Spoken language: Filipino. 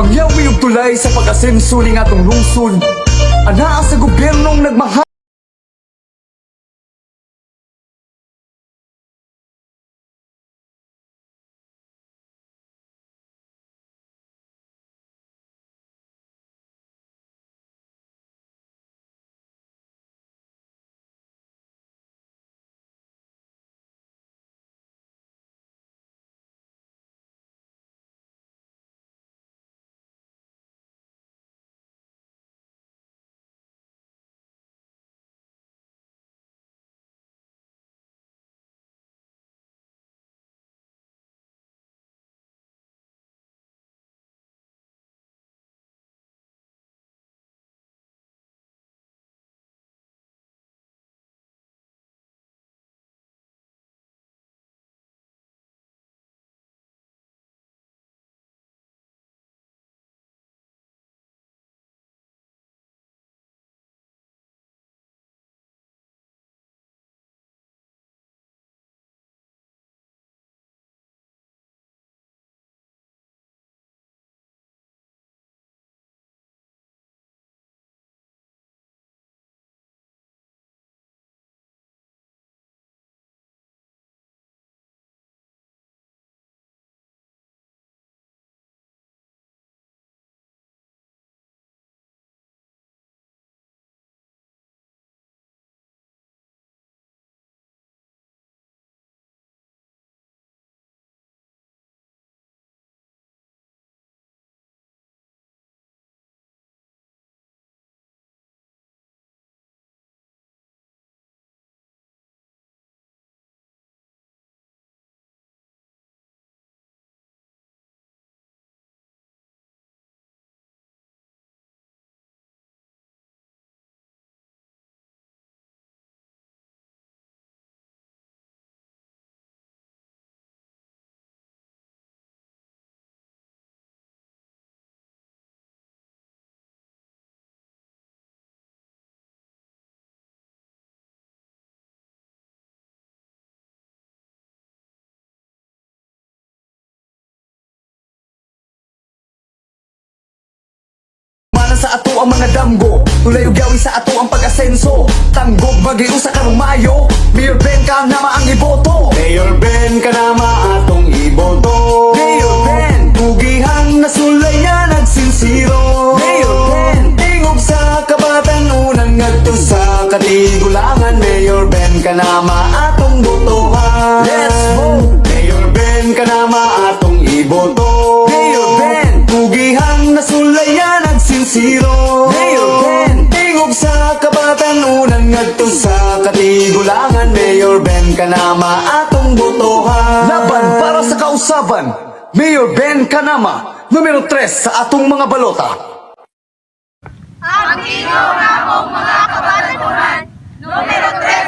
Ang yawi ug tulay sa pag-asenso ning atong lungsod. Anaa sa gobyernong nagmahal. Sa ato ang mga damgo, tulay ug yawi sa ato ang pag-asenso. Tanggog bagi usa karong Mayo, Mayor Ben Kanama ang iboto. Mayor Ben Kanama atong iboto. Mayor Ben, Tugihang nasulayan at sinsiro. Mayor Ben, tingog sa kabatanunan ngadto sa katigulangan. Mayor Ben Kanama atong botohan. Let's vote! Mayor Ben Kanama atong iboto. Mayor Ben, Tugihang nasulayan at sinsiro. Mayor Ben, tingog sa kabatanunan ngadto sa katigulangan. Mayor Ben Kanama atong botohan. laban para sa kausaban. Mayor Ben Kanama, numero 3 sa atong mga balota. Ang tingog namong mga kabatanunan, numero 3